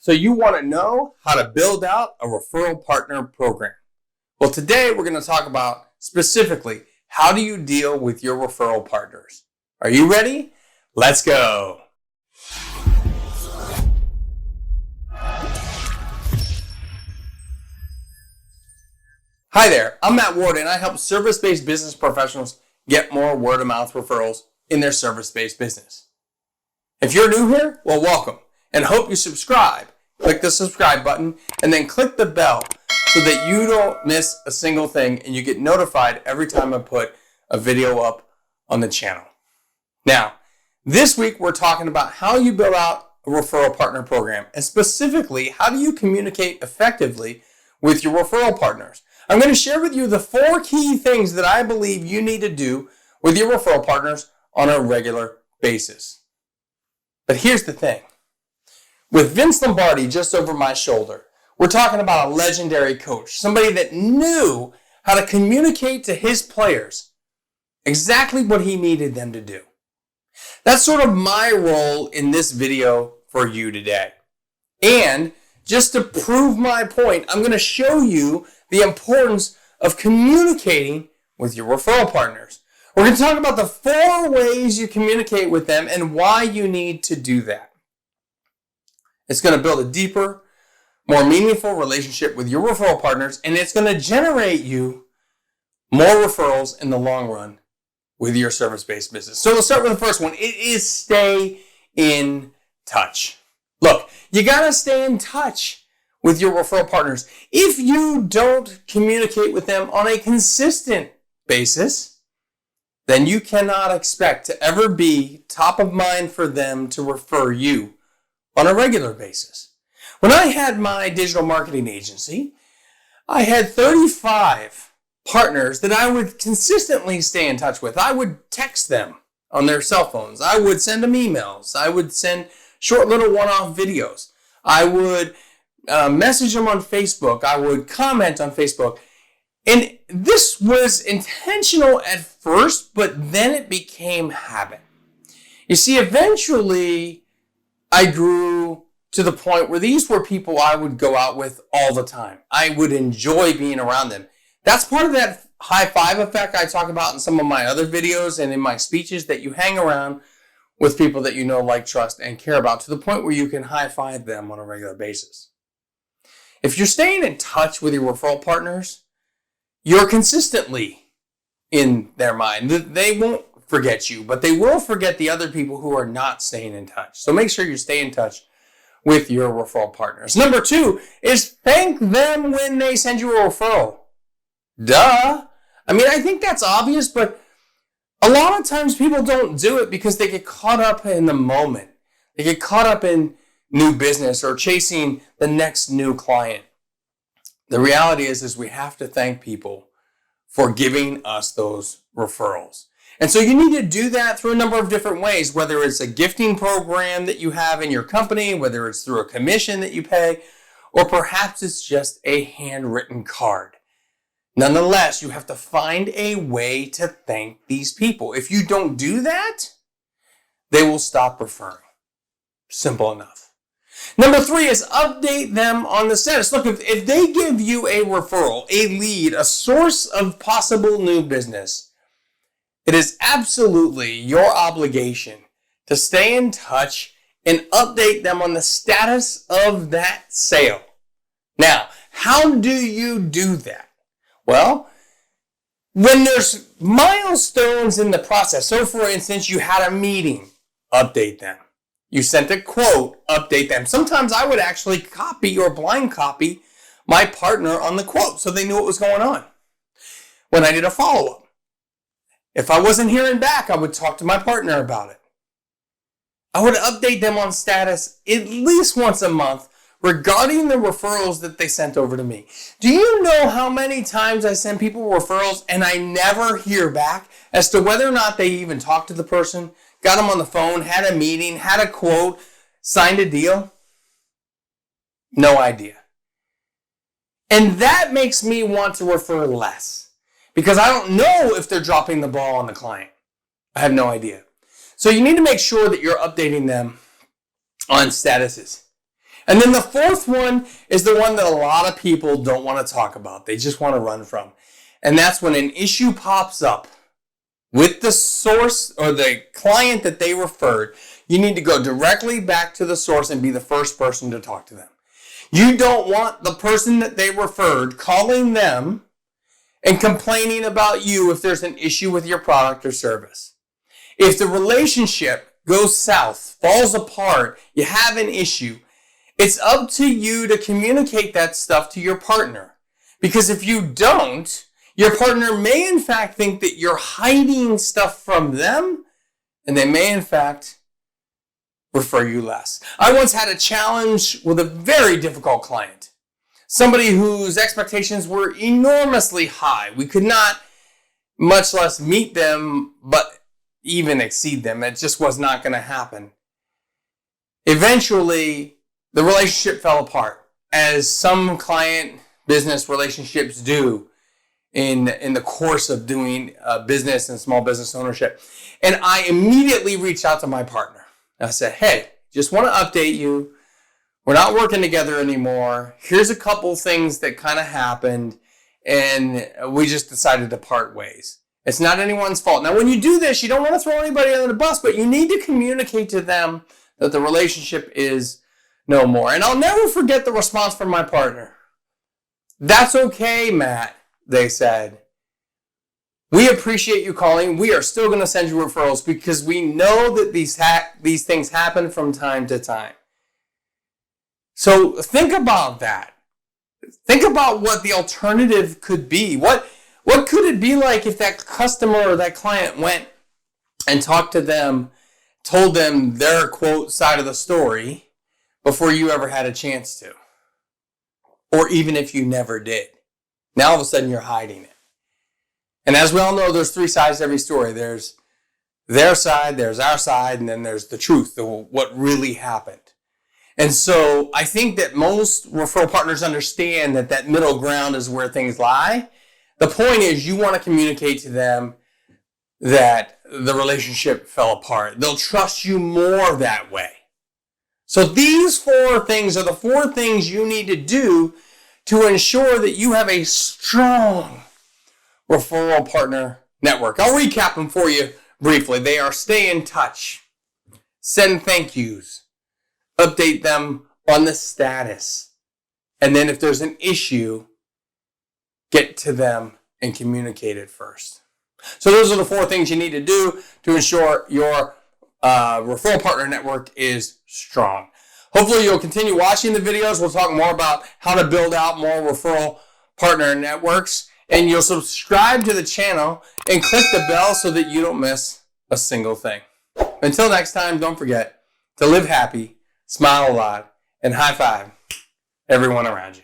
So you want to know how to build out a referral partner program. Well, today we're going to talk about specifically how do you deal with your referral partners. Are you ready? Let's go. Hi there, I'm Matt Ward and I help service-based business professionals get more word-of-mouth referrals in their service-based business. If you're new here, well, welcome, and hope you subscribe. Click the subscribe button and then click the bell so that you don't miss a single thing and you get notified every time I put a video up on the channel. Now, this week we're talking about how you build out a referral partner program, and specifically, how do you communicate effectively with your referral partners. I'm going to share with you the 4 key things that I believe you need to do with your referral partners on a regular basis. But here's the thing. With Vince Lombardi just over my shoulder, we're talking about a legendary coach, somebody that knew how to communicate to his players exactly what he needed them to do. That's sort of my role in this video for you today. And just to prove my point, I'm going to show you the importance of communicating with your referral partners. We're going to talk about the 4 ways you communicate with them and why you need to do that. It's going to build a deeper, more meaningful relationship with your referral partners, and it's going to generate you more referrals in the long run with your service-based business. So let's start with the first one. It is stay in touch. Look, you got to stay in touch with your referral partners. If you don't communicate with them on a consistent basis, then you cannot expect to ever be top of mind for them to refer you on a regular basis. When I had my digital marketing agency, I had 35 partners that I would consistently stay in touch with. I would text them on their cell phones. I would send them emails. I would send short little one-off videos. I would message them on Facebook. I would comment on Facebook. And this was intentional at first, but then it became habit. You see, eventually I grew to the point where these were people I would go out with all the time. I would enjoy being around them. That's part of that high five effect I talk about in some of my other videos and in my speeches, that you hang around with people that you know, like, trust, and care about to the point where you can high five them on a regular basis. If you're staying in touch with your referral partners, you're consistently in their mind. They won't forget you, but they will forget the other people who are not staying in touch. So make sure you stay in touch with your referral partners. Number 2 is thank them when they send you a referral. Duh. I mean, I think that's obvious, but a lot of times people don't do it because they get caught up in the moment. They get caught up in new business or chasing the next new client. The reality is we have to thank people for giving us those referrals. And so you need to do that through a number of different ways, whether it's a gifting program that you have in your company, whether it's through a commission that you pay, or perhaps it's just a handwritten card. Nonetheless, you have to find a way to thank these people. If you don't do that, they will stop referring. Simple enough. Number 3 is update them on the status. Look, if they give you a referral, a lead, a source of possible new business, it is absolutely your obligation to stay in touch and update them on the status of that sale. Now, how do you do that? Well, when there's milestones in the process, so for instance, you had a meeting, update them. You sent a quote, update them. Sometimes I would actually copy or blind copy my partner on the quote so they knew what was going on. When I did a follow-up, if I wasn't hearing back, I would talk to my partner about it. I would update them on status at least once a month regarding the referrals that they sent over to me. Do you know how many times I send people referrals and I never hear back as to whether or not they even talked to the person, got them on the phone, had a meeting, had a quote, signed a deal? No idea. And that makes me want to refer less because I don't know if they're dropping the ball on the client. I have no idea. So you need to make sure that you're updating them on statuses. And then the fourth one is the one that a lot of people don't want to talk about. They just want to run from. And that's when an issue pops up with the source or the client that they referred. You need to go directly back to the source and be the first person to talk to them. You don't want the person that they referred calling them and complaining about you if there's an issue with your product or service. If the relationship goes south, falls apart, you have an issue, it's up to you to communicate that stuff to your partner. Because if you don't, your partner may in fact think that you're hiding stuff from them, and they may in fact refer you less. I once had a challenge with a very difficult client. Somebody whose expectations were enormously high. We could not, much less meet them, but even exceed them. It just was not going to happen. Eventually, the relationship fell apart, as some client business relationships do in the course of doing business and small business ownership. And I immediately reached out to my partner. I said, hey, just want to update you. We're not working together anymore. Here's a couple things that kind of happened, and we just decided to part ways. It's not anyone's fault. Now, when you do this, you don't want to throw anybody under the bus, but you need to communicate to them that the relationship is no more. And I'll never forget the response from my partner. That's okay, Matt, they said. We appreciate you calling. We are still going to send you referrals because we know that these things happen from time to time. So think about that. Think about what the alternative could be. What could it be like if that customer or that client went and talked to them, told them their quote side of the story before you ever had a chance to? Or even if you never did. Now all of a sudden you're hiding it. And as we all know, there's three sides to every story. There's their side, there's our side, and then there's the truth, what really happened. And so I think that most referral partners understand that that middle ground is where things lie. The point is you want to communicate to them that the relationship fell apart. They'll trust you more that way. So these four things are the four things you need to do to ensure that you have a strong referral partner network. I'll recap them for you briefly. They are stay in touch, send thank yous, update them on the status, and then if there's an issue, get to them and communicate it first. So those are the four things you need to do to ensure your referral partner network is strong. Hopefully you'll continue watching the videos. We'll talk more about how to build out more referral partner networks, and you'll subscribe to the channel and click the bell so that you don't miss a single thing. Until next time, don't forget to live happy, smile a lot, and high five everyone around you.